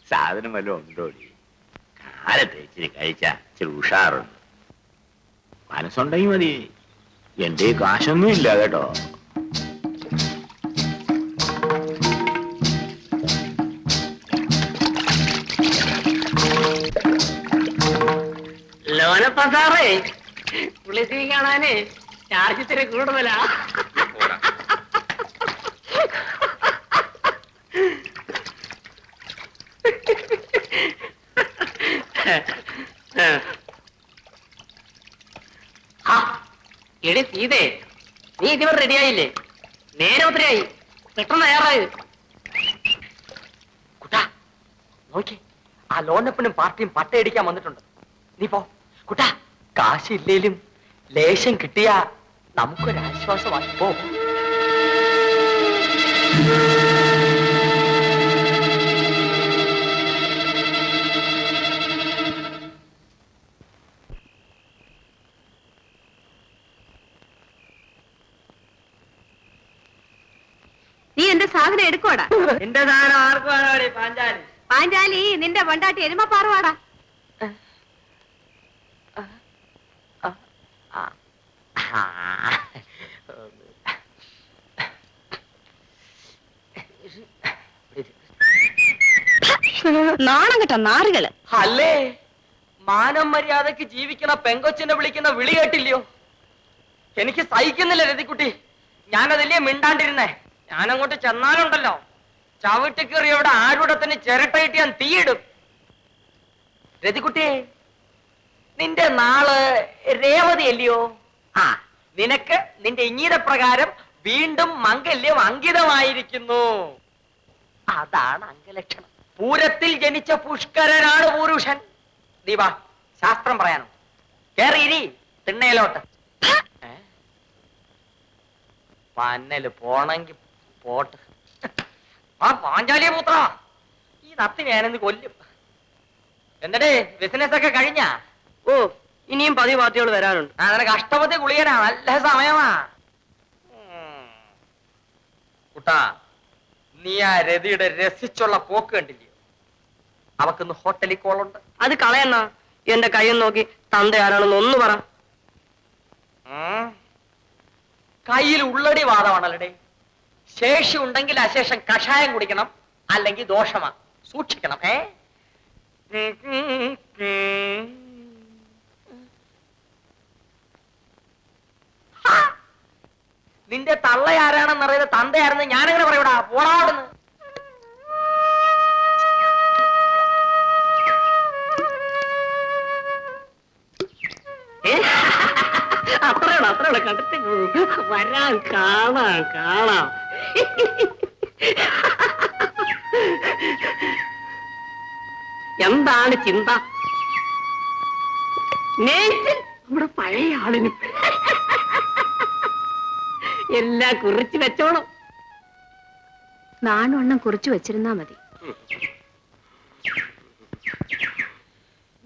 സാധനം വല്ലതും ഉണ്ടോടി? കാലത്ത് ഇച്ചിരി കഴിച്ചാ ഇച്ചിരി ഉഷാറുണ്ട്. മനസ്സുണ്ടെങ്കിൽ മതി. എന്റെ കാശൊന്നും ഇല്ല കേട്ടോ. ലോനപ്പസാറേ, പുള്ളിത്തി കാണാനേ ചാർജ് ഇത്തിരി കൂടുതലാ. എടി സീതേ, നീ ഇതുവരെ റെഡിയായില്ലേ? നേരെ ഒത്തിരിയായി, പെട്ടെന്ന് തയ്യാറായി. കുട്ടാ നോക്കി, ആ ലോനപ്പനും പാർട്ടിയും പട്ടയടിക്കാൻ വന്നിട്ടുണ്ട്. നീ പോ കുട്ടാ. കാശില്ലേലും ലേശം കിട്ടിയാ നമുക്കൊരാശ്വാസമായി. പോ. നീ എന്റെ സാധനം എടുക്കുവാടാ. എന്റെ സാധനം ആർക്കും വേണോടെ? പാഞ്ചാലി. പാഞ്ചാലി നിന്റെ വണ്ടാട്ടി എരുമപ്പാറുവാടാ. നാണം കേട്ട നാറുകള്. അല്ലേ, മാനം മര്യാദക്ക് ജീവിക്കണ പെങ്കൊച്ചിനെ വിളിക്കുന്ന വിളി കേട്ടില്ലയോ? എനിക്ക് സഹിക്കുന്നില്ല രതിക്കുട്ടി. ഞാനതല്ലേ മിണ്ടാണ്ടിരുന്നേ. ഞാനങ്ങോട്ട് ചെന്നാലുണ്ടല്ലോ, ചവിട്ടിക്കേറി അവിടെ ആരുടെ തന്നെ ചിരട്ടയിട്ട് ഞാൻ തീയിടും. രതിക്കുട്ടി, നിന്റെ നാള് രേവതി അല്ലയോ? ആ, നിനക്ക് നിന്റെ ഇംഗീതപ്രകാരം വീണ്ടും മംഗല്യം അങ്കിതമായിരിക്കുന്നു. അതാണ് അംഗലക്ഷണം. പൂരത്തിൽ ജനിച്ച പുഷ്കരനാണ് പുരുഷൻ. ദീപാ, ശാസ്ത്രം പറയാനോ? കേറിയിരി തിണ്ണയിലോട്ട്. പന്നല് പോണെങ്കി പോട്ട്. ആ പാഞ്ചാലിയ പുത്ര, ഈ നത്തി ഞാനെന്ന് കൊല്ലും. എന്തടേ, ബിസിനസ് ഒക്കെ കഴിഞ്ഞാ? ഓ, ഇനിയും 10 പാർട്ടികൾ വരാനുണ്ട്. നിനക്ക് അഷ്ടപതി ഗുളികനാ, നല്ല സമയമാ. കുട്ടാ, നീ ആ രതിയുടെ രസിച്ചുള്ള പോക്ക് കണ്ടില്ലയോ? അവക്കിന്ന് ഹോട്ടലിൽ കോളുണ്ട്. അത് കളയണ്ണ. എന്റെ കയ്യിൽ നോക്കി തന്ത ആരാണെന്ന് ഒന്ന് പറ. കയ്യിൽ ഉള്ളടി വാദമാണല്ലേ. ശേഷി ഉണ്ടെങ്കിൽ അശേഷം കഷായം കുടിക്കണം, അല്ലെങ്കിൽ ദോഷമാ. സൂക്ഷിക്കണം. നിന്റെ തള്ള ആരാണെന്നറിയത് തന്തയാരെന്ന് ഞാനെങ്ങനെ പറയൂടാ? പോടാടുന്ന്. അത്രയുള്ള കണ്ടിട്ട് വരാൻ കാണാം. എന്താണ് ചിന്ത? നമ്മുടെ പഴയ ആളിന് എല്ലാം കുറിച്ച് വെച്ചോണം. നാണവണ്ണം കുറിച്ചു വെച്ചിരുന്നാ മതി.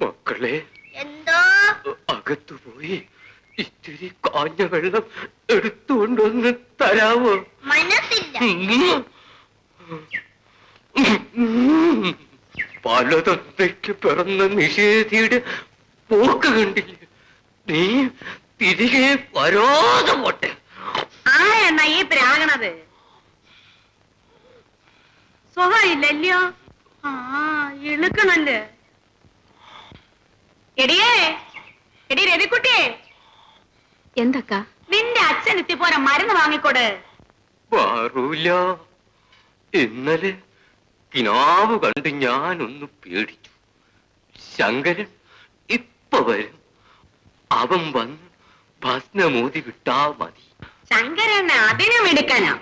മക്കളെ, എന്തോ അകത്തുപോയി ഇത്തിരി കാഞ്ഞ വെള്ളം എടുത്തുകൊണ്ടൊന്ന് തരാമോ? മനസ്സില്ല. പലതന്തയ്ക്ക് പിറന്ന നിഷേധിയുടെ പോക്ക് കണ്ടില്ല. നീ തിരികെ വരാതെ പോട്ടെ. ആരെണ്ണ ഈ പ്രാകണത്? സ്വഭാവില്ലല്ലോ. ആ, ഇളുക്കണല്ലേ. എടിയേ, എടി രവിക്കുട്ടിയെ. എന്തൊക്ക? നിന്റെ അച്ഛൻ ഇത്തിപ്പോരെ മരുന്ന് വാങ്ങിക്കൊട്. മാറൂല. ഇന്നലെ കിനാവ് കണ്ട് ഞാനൊന്ന് പേടിച്ചു. ശങ്കരൻ ഇപ്പൊ വരും. അവൻ വന്ന് ഭസ്നമോതി വിട്ടാ മതി. ശങ്കരണ്ണ അതിനും എടുക്കാനാ?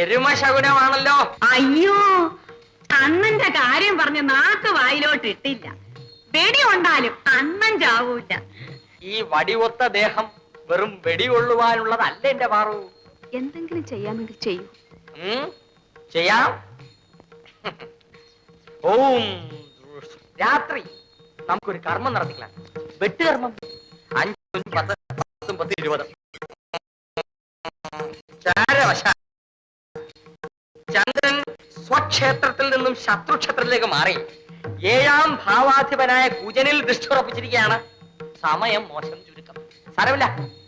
എരുമ ശകുനമാണല്ലോ. അയ്യോ, അണ്ണന്റെ കാര്യം പറഞ്ഞ് നാക്ക് വായിലോട്ട് ഇട്ടില്ല. വെടി കൊണ്ടാലും അണ്ണൻ ചാവൂല. ഈ വടിവൊത്ത ദേഹം വെറും വെടികൊള്ളുവാനുള്ളതല്ല എന്റെ പാറു. എന്തെങ്കിലും ചെയ്യാമെങ്കിൽ ചെയ്യൂ. ചെയ്യാം. ഓം. രാത്രി നമുക്കൊരു കർമ്മം നടത്തിக்கலாம். വെട്ടുകർമ്മം. 5, 10, 10, 20 ചാരവശ മിത്രക്ഷേത്രത്തിൽ നിന്നും ശത്രുക്ഷേത്രത്തിലേക്ക് മാറി 7ാം ഭാവാധിപനായ കുജനിൽ ദൃഷ്ടി ഉറപ്പിച്ചിരിക്കുകയാണ്. സമയം മോശം, ചുരുക്കം. സാരമില്ല,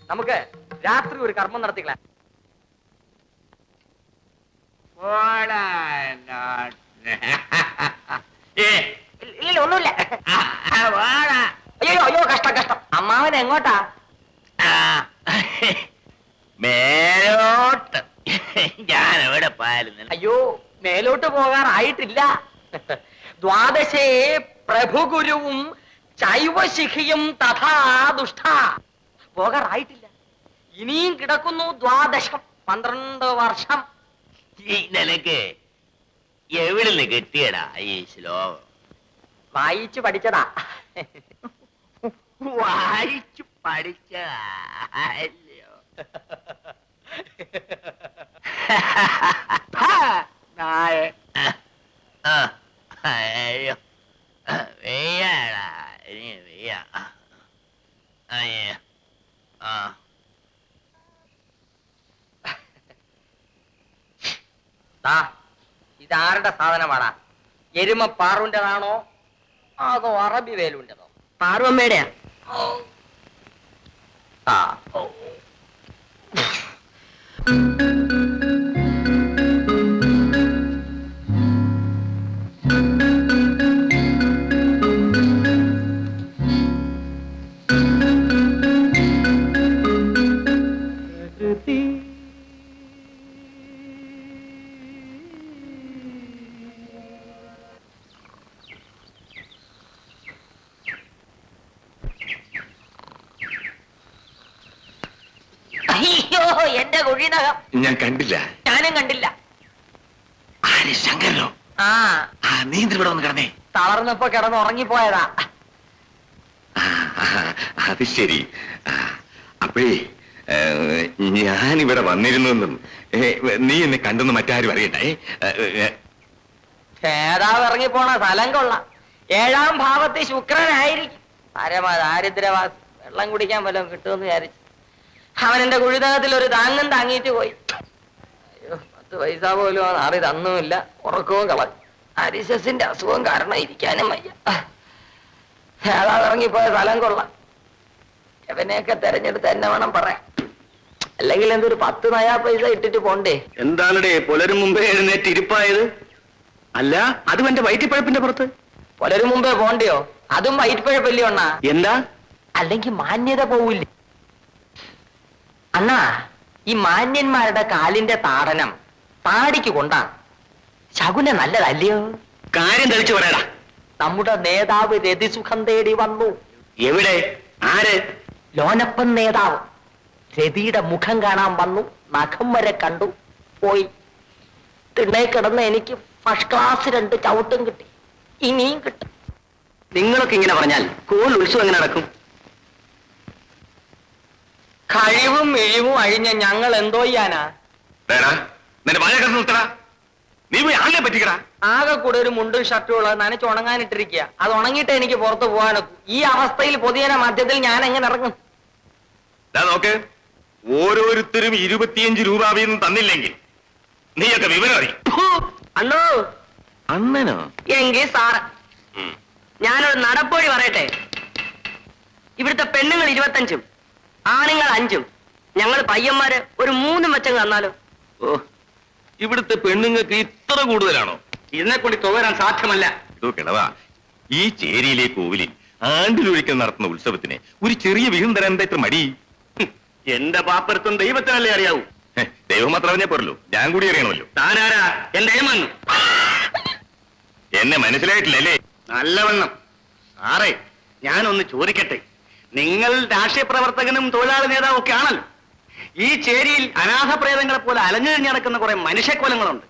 നമുക്ക് രാത്രി ഒരു കർമ്മം നടത്തിക്കളാം. ഇല്ല, ഒന്നുമില്ല. അയ്യോ അയ്യോ, കഷ്ടം കഷ്ടം. അമ്മാവൻ എങ്ങോട്ടാ? മേലോട്ട്. ഞാൻ എവിടെ പാലുന്നില്ല. അയ്യോ, മേലോട്ട് പോകാറായിട്ടില്ല. ദ്വാദശേ പ്രഭുഗുരുവും ചൈവശിഖിയും തഥാ ദുഷ്ട. പോകാറായിട്ടില്ല. ഇനിയും കിടക്കുന്നു ദ്വാദശം, 12 വർഷം. ഈ നിലക്ക് എവിടുന്ന് കിട്ടിയടാ ഈ ശ്ലോകം? വായിച്ചു പഠിച്ചതാ. വായിച്ചു പഠിച്ചല്ലോ. അയ്യോ, വെയ്യാടാ, ഇനി വെയ്യ. അയ്യോ, ഇതാരുടെ സാധനമാടാ? എരുമ പാറുന്റേതാണോ അതോ അറബി വേലുന്റേതോ? പാറുവമ്മയുടെയാ. ആ, ഓ. അയ്യോ, എന്റെ കുഴിനകം ഞാൻ കണ്ടില്ല. ഞാനും കണ്ടില്ല. ആര്, ശങ്കരനോ? ആ, നീ ഇവിടെ വന്ന് കിടന്നേ. തളർന്നപ്പോ കിടന്ന് ഉറങ്ങിപ്പോയതാ. അത് ശരി. അപ്പോഴേ ഞാനിവിടെ വന്നിരുന്നെന്നും നീ എന്നെ കണ്ടെന്ന് മറ്റാരും അറിയട്ടെ. ചേതാവ് ഇറങ്ങിപ്പോണ സ്ഥലം കൊള്ളാം. 7ാം ഭാവത്തിൽ ശുക്രനായിരിക്കും. ദാരിദ്ര്യവാസി. വെള്ളം കുടിക്കാൻ വല്ലതും കിട്ടുമെന്ന് വിചാരിച്ചു. അവൻ എന്റെ കുഴിതകത്തിൽ ഒരു താങ്ങും താങ്ങിയിട്ട് പോയി. അയ്യോ, 10 പൈസ പോലും ആ നാറി തന്നുമില്ല. ഉറക്കവും കളഞ്ഞു. അരിശസിന്റെ അസുഖം കാരണം ഇരിക്കാനും വയ്യ. ചേതാവ് ഇറങ്ങിപ്പോയ സ്ഥലം കൊള്ളാം. എവനെയൊക്കെ തെരഞ്ഞെടുത്ത് എന്നെ വേണം പറയാൻ. അല്ലെങ്കിൽ എന്തൊരു 10 നയാ പൈസ ഇട്ടിട്ട് പോണ്ടേ? എന്താണേ പുലരും മുമ്പേ എഴുന്നേറ്റ് ഇരിപ്പായത്? അല്ല, അതും എന്റെ വയറ്റിപ്പഴപ്പിന്റെ പുറത്ത്. പുലരും മുമ്പേ പോണ്ടയോ? അതും വയറ്റിപ്പഴപ്പല്ലേ അണ്ണാ? എന്താ? അല്ലെങ്കിൽ മാന്യത പോവില്ലേ അണ്ണാ? ഈ മാന്യന്മാരുടെ കാലിന്റെ താടനം താടിക്ക് കൊണ്ടാണ്. ശകുന നല്ലതല്ലയോ? കാര്യം തെളിച്ചു പറയടാ. നമ്മുടെ നേതാവ് രതിസുഖം തേടി വന്നു. എവിടെ? ആര്? ലോനപ്പൻ നേതാവ് രതിയുടെ മുഖം കാണാൻ വന്നു. നഖം വരെ കണ്ടു, പോയി. തിണ്ണേ കിടന്ന് എനിക്ക് ഫസ്റ്റ് ക്ലാസ് 2 ചവിട്ടും കിട്ടി. ഇനിയും കിട്ടും. നിങ്ങളൊക്കെ ഇങ്ങനെ പറഞ്ഞാൽ കോൽ ഉത്സവം എങ്ങനെ നടക്കും? കഴിവും ഇഴിവും അഴിഞ്ഞ ഞങ്ങൾ എന്തോ ചെയ്യാനാ? നീ പോയി ആളിനെ പറ്റിക്കടാ. ആകെ കൂടെ ഒരു മുണ്ടും ഷർട്ടും ഉള്ളത് നനച്ച് ഉണങ്ങാനിട്ടിരിക്കുക. അത് ഉണങ്ങിയിട്ട് എനിക്ക് പുറത്ത് പോകാനൊക്കും. ഈ അവസ്ഥയിൽ പൊതുജന മധ്യത്തിൽ ഞാൻ എങ്ങനെ ഇറങ്ങും? നോക്ക്, ഓരോരുത്തരും 25 രൂപ വീതം തന്നില്ലെങ്കിൽ നീയൊക്കെ വിവരം അറിയും. അണ്ണോ. അണ്ണനോ? എങ്കിൽ സാറ് ഞാനൊരു നടപ്പോഴി പറയട്ടെ. ഇവിടുത്തെ പെണ്ണുങ്ങൾ 25, ആണുങ്ങൾ 5. ഞങ്ങൾ പയ്യന്മാര് ഒരു 3 വെച്ചങ്ങ് തന്നാലോ? ഓ, ഇവിടുത്തെ പെണ്ണുങ്ങൾക്ക് ഇത്ര കൂടുതലാണോ? ഇതിനെ കൊണ്ട് തുകരാൻ സാധ്യമല്ല. ഇതോ കിളവാ, ഈ ചേരിയിലെ കോവിലിൽ ആണ്ടിലൊരിക്കൽ നടത്തുന്ന ഉത്സവത്തിന് ഒരു ചെറിയ വിഹിതം തരാൻ എന്താ ഇത്ര മടി? എന്റെ പാപ്പരത്തും ദൈവത്തിനല്ലേ അറിയാവൂ. ദൈവം മാത്രം അറിഞ്ഞാൽ പോരല്ലോ, ഞാൻ കൂടി അറിയണമല്ലോ. താനാരാ? എന്റെ ഏമാന്നു. എന്നെ മനസ്സിലായിട്ടില്ലല്ലേ? നല്ലവണ്ണം. സാറേ, ഞാനൊന്ന് ചോദിക്കട്ടെ. നിങ്ങൾ രാഷ്ട്രീയ പ്രവർത്തകനും തൊഴിലാളി നേതാവും ഒക്കെ ആണല്ലോ. ഈ ചേരിയിൽ അനാഥ പ്രേതങ്ങളെ പോലെ അലഞ്ഞു കഴിഞ്ഞ് നടക്കുന്ന കുറെ മനുഷ്യക്കോലങ്ങളുണ്ട്.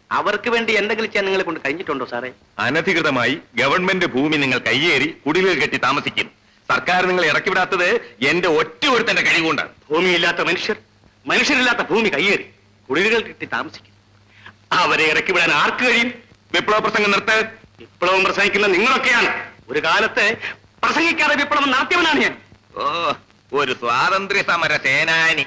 അവർക്ക് വേണ്ടി എന്തെങ്കിലും ചെയ്യാൻ നിങ്ങളെ കൊണ്ട് കഴിഞ്ഞിട്ടുണ്ടോ സാറേ? അനധികൃതമായി ഗവൺമെന്റ് ഭൂമി നിങ്ങൾ കയ്യേറി കുടിലുകൾ കെട്ടി താമസിക്കും. സർക്കാർ നിങ്ങളെ ഇറക്കിവിടാത്തത് എന്റെ ഒറ്റ ഒരുത്തന്റെ കഴിവുകൊണ്ടാണ്. ഭൂമിയില്ലാത്ത മനുഷ്യർ, മനുഷ്യരില്ലാത്ത ഭൂമി കയ്യേറി കുടിലുകൾ കെട്ടി താമസിക്കും. അവരെ ഇറക്കിവിടാൻ ആർക്ക് കഴിയും? വിപ്ലവ പ്രസംഗം നിർത്ത്. വിപ്ലവം പ്രസംഗിക്കുന്ന നിങ്ങളൊക്കെയാണ്. ഒരു കാലത്ത് പ്രസംഗിക്കാതെ വിപ്ലവം നടത്തിയവനാണ് ഞാൻ. ഓ, ഒരു സ്വാതന്ത്ര്യ സമര സേനാനി.